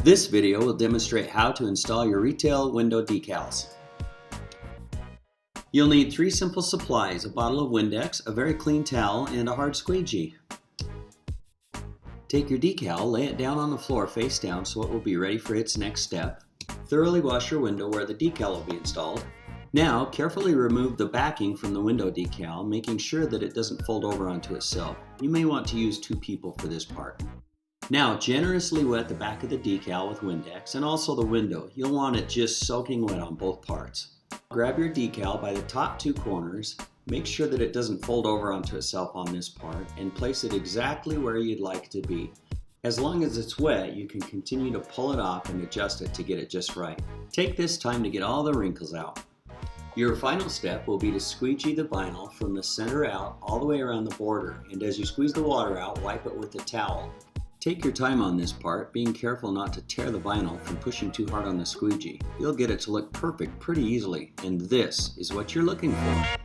This video will demonstrate how to install your retail window decals. You'll need 3 simple supplies: a bottle of Windex, a very clean towel, and a hard squeegee. Take your decal, lay it down on the floor face down so it will be ready for its next step. Thoroughly wash your window where the decal will be installed. Now, carefully remove the backing from the window decal, making sure that it doesn't fold over onto itself. You may want to use 2 people for this part. Now, generously wet the back of the decal with Windex and also the window. You'll want it just soaking wet on both parts. Grab your decal by the top 2 corners, make sure that it doesn't fold over onto itself on this part, and place it exactly where you'd like it to be. As long as it's wet, you can continue to pull it off and adjust it to get it just right. Take this time to get all the wrinkles out. Your final step will be to squeegee the vinyl from the center out all the way around the border, and as you squeeze the water out, wipe it with a towel. Take your time on this part, being careful not to tear the vinyl from pushing too hard on the squeegee. You'll get it to look perfect pretty easily, and this is what you're looking for.